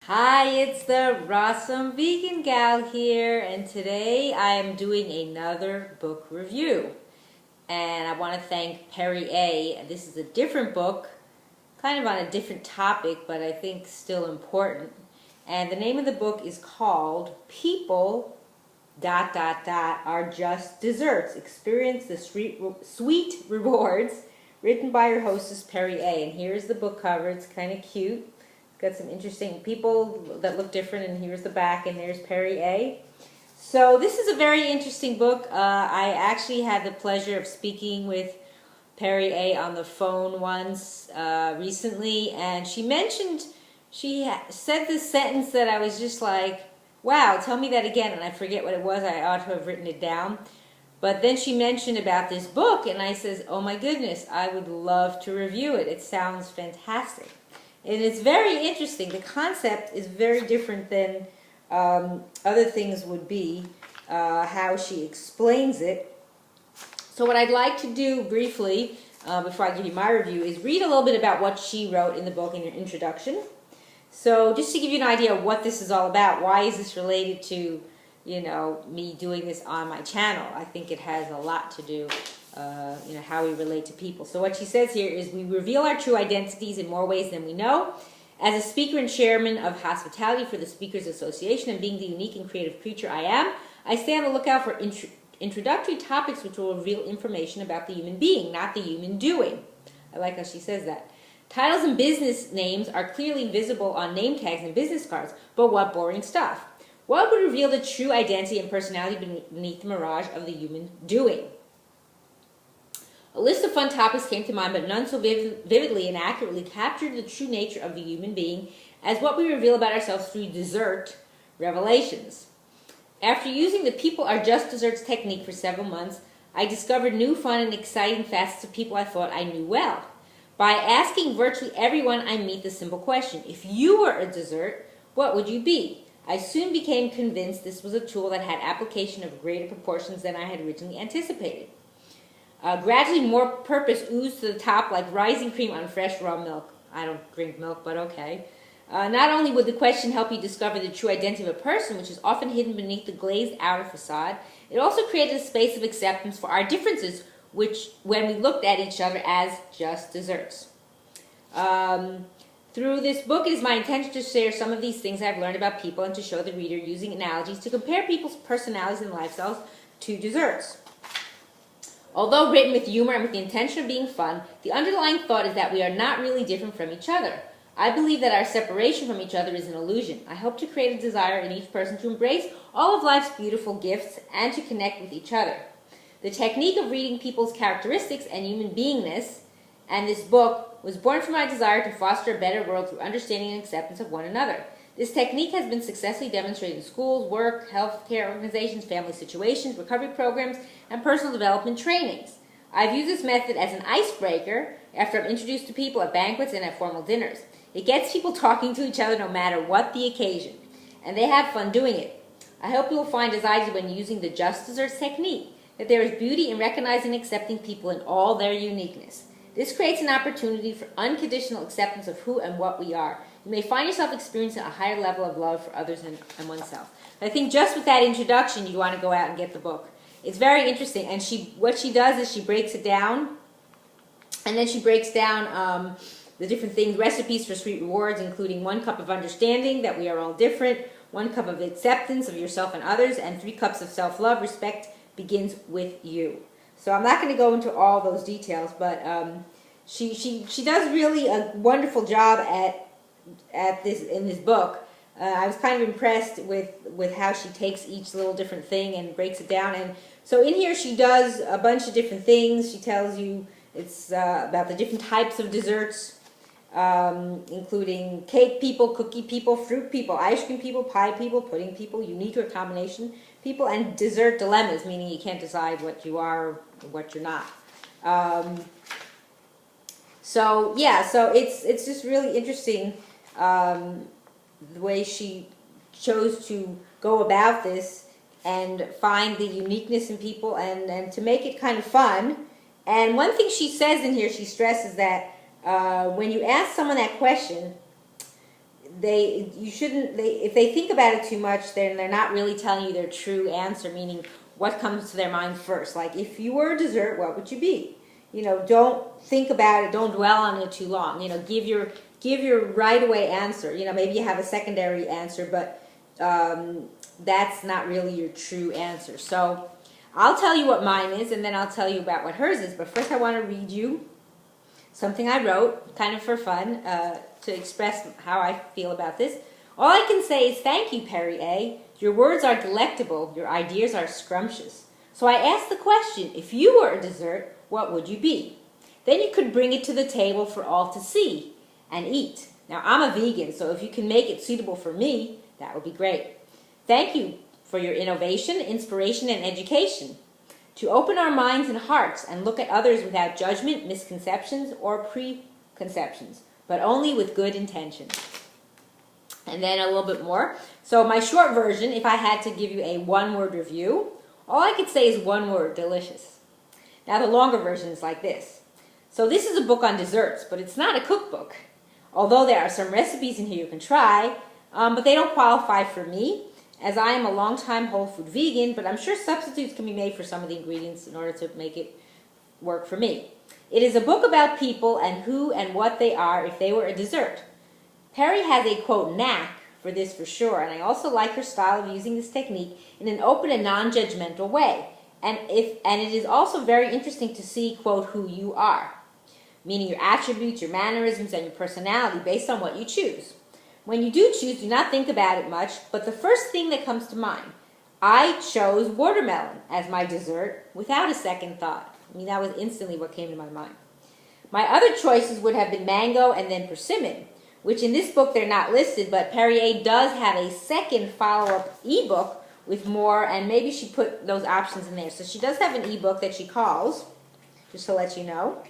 Hi, it's the Rawesome Vegan Gal here, and today I am doing another book review. And I want to thank Perry A. This is a different book, kind of on a different topic, but I think still important. And the name of the book is called People Are Just Desserts. Experience the sweet rewards, written by her hostess Perry A. And here's the book cover. It's kind of cute. Got some interesting people that look different, and here's the back, and there's Perry A. So this is a very interesting book. I actually had the pleasure of speaking with Perry A on the phone once recently, and she said this sentence that I was just like, wow, tell me that again, and I forget what it was. I ought to have written it down. But then she mentioned about this book, and I says, oh my goodness, I would love to review it. It sounds fantastic. And it's very interesting. The concept is very different than other things would be, how she explains it. So what I'd like to do briefly, before I give you my review, is read a little bit about what she wrote in the book in her introduction. So just to give you an idea of what this is all about, why is this related to, me doing this on my channel? I think it has a lot to do how we relate to people. So what she says here is, we reveal our true identities in more ways than we know. As a speaker and chairman of hospitality for the Speakers Association, and being the unique and creative creature I am, I stay on the lookout for introductory topics which will reveal information about the human being, not the human doing. I like how she says that. Titles and business names are clearly visible on name tags and business cards, but what boring stuff. What would reveal the true identity and personality beneath the mirage of the human doing? A list of fun topics came to mind, but none so vividly and accurately captured the true nature of the human being as what we reveal about ourselves through dessert revelations. After using the People Are Just Desserts technique for several months, I discovered new fun and exciting facets of people I thought I knew well. By asking virtually everyone I meet the simple question, if you were a dessert, what would you be? I soon became convinced this was a tool that had application of greater proportions than I had originally anticipated. Gradually, more purpose oozed to the top like rising cream on fresh raw milk. I don't drink milk, but okay. Not only would the question help you discover the true identity of a person, which is often hidden beneath the glazed outer facade, it also created a space of acceptance for our differences, which, when we looked at each other as just desserts. Through this book, it is my intention to share some of these things I've learned about people and to show the reader using analogies to compare people's personalities and lifestyles to desserts. Although written with humor and with the intention of being fun, the underlying thought is that we are not really different from each other. I believe that our separation from each other is an illusion. I hope to create a desire in each person to embrace all of life's beautiful gifts and to connect with each other. The technique of reading people's characteristics and human beingness, and this book, was born from my desire to foster a better world through understanding and acceptance of one another. This technique has been successfully demonstrated in schools, work, healthcare organizations, family situations, recovery programs, and personal development trainings. I've used this method as an icebreaker after I'm introduced to people at banquets and at formal dinners. It gets people talking to each other no matter what the occasion, and they have fun doing it. I hope you will find, as I did when using the Just Desserts technique, that there is beauty in recognizing and accepting people in all their uniqueness. This creates an opportunity for unconditional acceptance of who and what we are. You may find yourself experiencing a higher level of love for others and oneself. I think just with that introduction, you want to go out and get the book. It's very interesting, and what she does is she breaks it down, and then she breaks down the different things, recipes for sweet rewards, including 1 cup of understanding that we are all different, 1 cup of acceptance of yourself and others, and 3 cups of self-love. Respect begins with you. So I'm not going to go into all those details, but she does really a wonderful job at this in this book. I was kind of impressed with how she takes each little different thing and breaks it down. And so in here she does a bunch of different things. She tells you it's about the different types of desserts, including cake people, cookie people, fruit people, ice cream people, pie people, pudding people, unique or combination people, and dessert dilemmas, meaning you can't decide what you are or what you're not. So it's just really interesting the way she chose to go about this and find the uniqueness in people and to make it kind of fun. And one thing she says in here, she stresses that when you ask someone that question, if they think about it too much, then they're not really telling you their true answer, meaning what comes to their mind first. Like, if you were a dessert, what would you be? Don't think about it, don't dwell on it too long. Give your right away answer. Maybe you have a secondary answer, but that's not really your true answer. So I'll tell you what mine is, and then I'll tell you about what hers is. But first I want to read you something I wrote, kind of for fun, to express how I feel about this. All I can say is thank you, Perry A. Your words are delectable, your ideas are scrumptious. So I asked the question, if you were a dessert, what would you be? Then you could bring it to the table for all to see and eat. Now, I'm a vegan, so if you can make it suitable for me, that would be great. Thank you for your innovation, inspiration, and education. To open our minds and hearts and look at others without judgment, misconceptions, or preconceptions, but only with good intentions. And then a little bit more. So my short version, if I had to give you a one-word review, all I could say is one word, delicious. Now the longer version is like this. So this is a book on desserts, but it's not a cookbook. Although there are some recipes in here you can try, but they don't qualify for me, as I am a long-time whole food vegan, but I'm sure substitutes can be made for some of the ingredients in order to make it work for me. It is a book about people and who and what they are if they were a dessert. Perry has a, quote, knack for this for sure, and I also like her style of using this technique in an open and non-judgmental way. And it is also very interesting to see, quote, who you are, meaning your attributes, your mannerisms, and your personality based on what you choose. When you do choose, do not think about it much, but the first thing that comes to mind, I chose watermelon as my dessert without a second thought. I mean, that was instantly what came to my mind. My other choices would have been mango and then persimmon, which in this book they're not listed, but Perry A. does have a second follow-up ebook with more, and maybe she put those options in there. So she does have an ebook that she calls, just to let you know.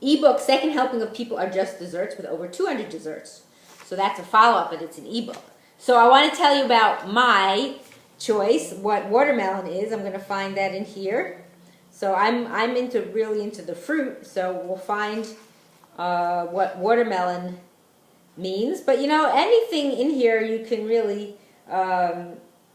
Ebook, Second Helping of People Are Just Desserts, with over 200 desserts. So that's a follow-up, but it's an ebook. So I want to tell you about my choice, what watermelon is. I'm going to find that in here. So I'm really into the fruit, so we'll find what watermelon means. But anything in here you can really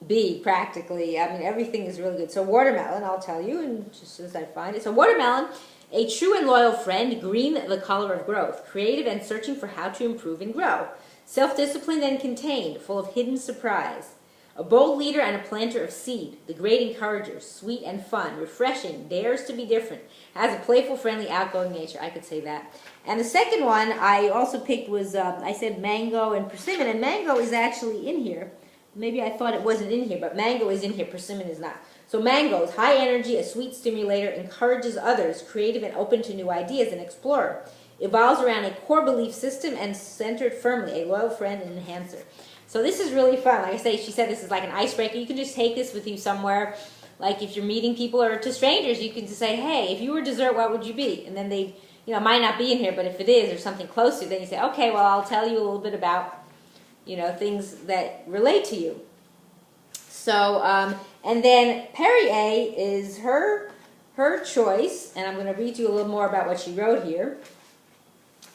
be practically. I mean, everything is really good. So watermelon, I'll tell you, and just as I find it. So watermelon, a true and loyal friend, green the color of growth, creative and searching for how to improve and grow, self-disciplined and contained, full of hidden surprise, a bold leader and a planter of seed, the great encourager, sweet and fun, refreshing, dares to be different, has a playful, friendly, outgoing nature. I could say that. And the second one I also picked was, I said mango and persimmon, and mango is actually in here. Maybe I thought it wasn't in here, but mango is in here, persimmon is not. So mango is high energy, a sweet stimulator, encourages others, creative and open to new ideas, an explorer. Evolves around a core belief system and centered firmly, a loyal friend and enhancer. So this is really fun. Like I say, she said this is like an icebreaker. You can just take this with you somewhere. Like if you're meeting people or to strangers, you can just say, hey, if you were dessert, what would you be? And then they, might not be in here, but if it is or something close to, then you say, okay, well, I'll tell you a little bit about, things that relate to you. So, and then Perry A. is her choice, and I'm going to read you a little more about what she wrote here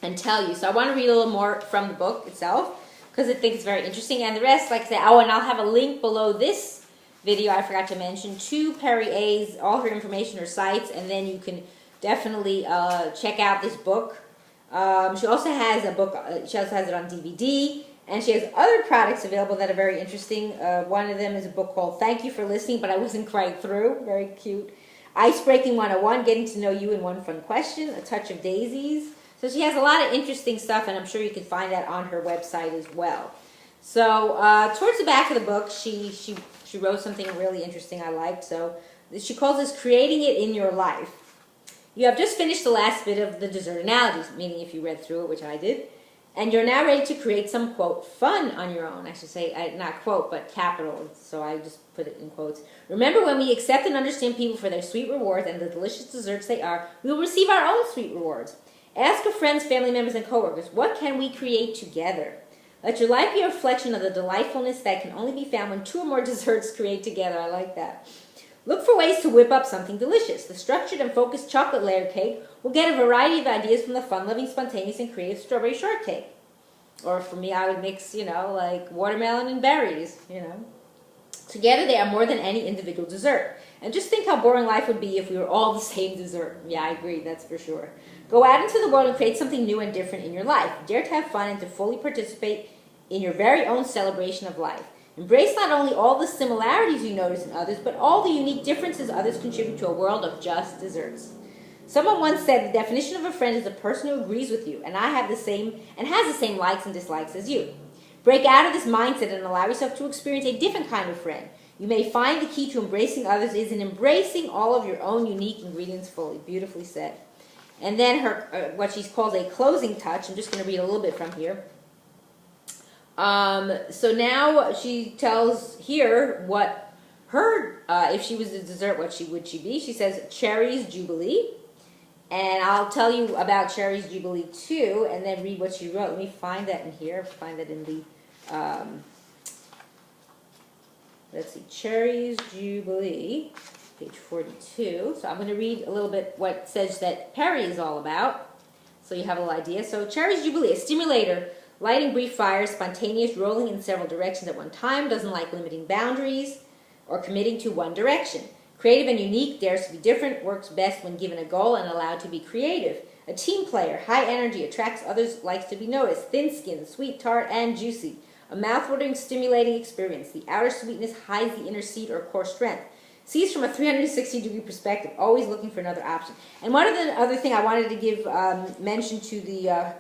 and tell you. So I want to read a little more from the book itself because I think it's very interesting. And the rest, like I said, and I'll have a link below this video I forgot to mention to Perry A.'s, all her information, her sites, and then you can definitely check out this book. She also has a book, she also has it on DVD, and she has other products available that are very interesting. One of them is a book called Thank You for Listening, but I wasn't quite through. Very cute. Ice Breaking 101, Getting to Know You in One Fun Question, A Touch of Daisies. So she has a lot of interesting stuff, and I'm sure you can find that on her website as well. So towards the back of the book, she wrote something really interesting I liked. So she calls this Creating It in Your Life. You have just finished the last bit of the dessert analogies, meaning if you read through it, which I did, and you're now ready to create some, quote, fun on your own. I should say, not quote, but capital, so I just put it in quotes. Remember, when we accept and understand people for their sweet rewards and the delicious desserts they are, we will receive our own sweet rewards. Ask your friends, family members, and coworkers, what can we create together? Let your life be a reflection of the delightfulness that can only be found when two or more desserts create together. I like that. Look for ways to whip up something delicious. The structured and focused chocolate layer cake will get a variety of ideas from the fun-loving, spontaneous, and creative strawberry shortcake. Or for me, I would mix, like watermelon and berries. Together they are more than any individual dessert. And just think how boring life would be if we were all the same dessert. Yeah, I agree, that's for sure. Go out into the world and create something new and different in your life. Dare to have fun and to fully participate in your very own celebration of life. Embrace not only all the similarities you notice in others, but all the unique differences others contribute to a world of just desserts. Someone once said the definition of a friend is a person who agrees with you and has the same likes and dislikes as you. Break out of this mindset and allow yourself to experience a different kind of friend. You may find the key to embracing others is in embracing all of your own unique ingredients fully. Beautifully said. And then what she calls a closing touch. I'm just going to read a little bit from here. So now she tells here what her, if she was a dessert, what would she be? She says Cherries Jubilee. And I'll tell you about Cherries Jubilee too, and then read what she wrote. Let me find that in here. Find that in the, let's see, Cherries Jubilee, page 42. So I'm going to read a little bit what says that Perry is all about, so you have a little idea. So Cherries Jubilee, a stimulator, lighting brief fires, spontaneous, rolling in several directions at one time, doesn't like limiting boundaries or committing to one direction. Creative and unique, dares to be different, works best when given a goal and allowed to be creative. A team player, high energy, attracts others, likes to be noticed, thin-skinned, sweet, tart, and juicy. A mouth-watering, stimulating experience. The outer sweetness hides the inner seed or core strength. Sees from a 360-degree perspective, always looking for another option. And one of the other thing I wanted to give mention to the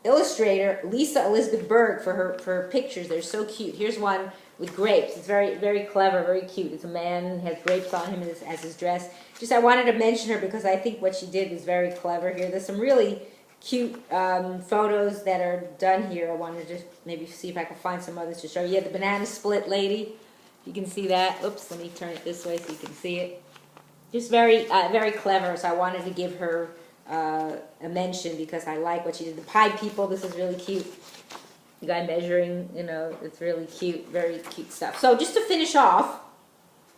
illustrator, Lisa Elizabeth Berg, for her pictures. They're so cute. Here's one with grapes. It's very, very clever, very cute. It's a man, has grapes on him as his dress. Just I wanted to mention her because I think what she did was very clever here. There's some really cute photos that are done here. I wanted to just maybe see if I can find some others to show you. Yeah, the banana split lady. You can see that. Oops, let me turn it this way so you can see it. Just very, very clever. So I wanted to give her a mention because I like what she did. The pie people, this is really cute. The guy measuring, it's really cute, very cute stuff. So just to finish off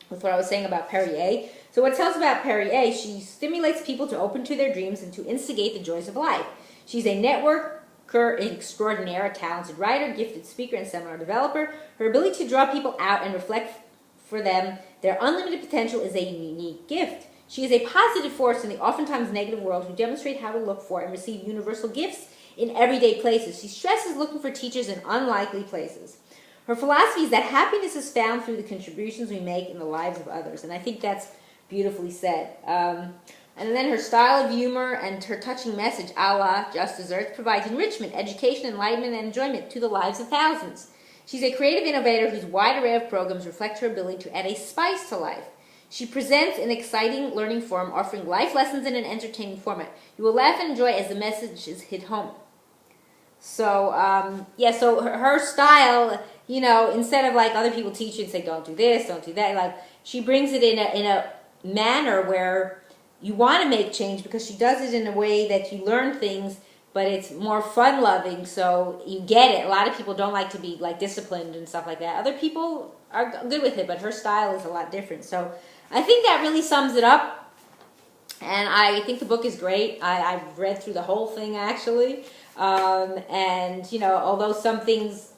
with what I was saying about Perrier. So what tells about Perrier, she stimulates people to open to their dreams and to instigate the joys of life. She's a networker extraordinaire, a talented writer, gifted speaker, and seminar developer. Her ability to draw people out and reflect for them their unlimited potential is a unique gift. She is a positive force in the oftentimes negative world who demonstrate how to look for and receive universal gifts in everyday places. She stresses looking for teachers in unlikely places. Her philosophy is that happiness is found through the contributions we make in the lives of others, and I think that's beautifully said. And then her style of humor and her touching message, a la Just Desserts, provides enrichment, education, enlightenment, and enjoyment to the lives of thousands. She's a creative innovator whose wide array of programs reflect her ability to add a spice to life. She presents an exciting learning forum offering life lessons in an entertaining format. You will laugh and enjoy as the message is hit home. So, so her style, instead of like other people teach you and say, don't do this, don't do that, like she brings it in a manner where you want to make change because she does it in a way that you learn things, but it's more fun-loving, so you get it. A lot of people don't like to be like disciplined and stuff like that. Other people are good with it, but her style is a lot different. So I think that really sums it up, and I think the book is great. I've read through the whole thing, actually, and, although some things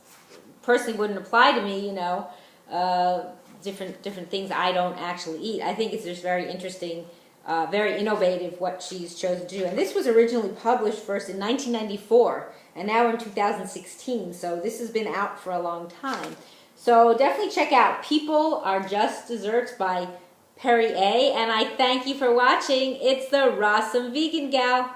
personally wouldn't apply to me, different things I don't actually eat, I think it's just very interesting, very innovative what she's chosen to do. And this was originally published first in 1994, and now we're in 2016, so this has been out for a long time. So definitely check out People Are Just Desserts by Perrier, and I thank you for watching. It's the Rawesome Vegan Gal.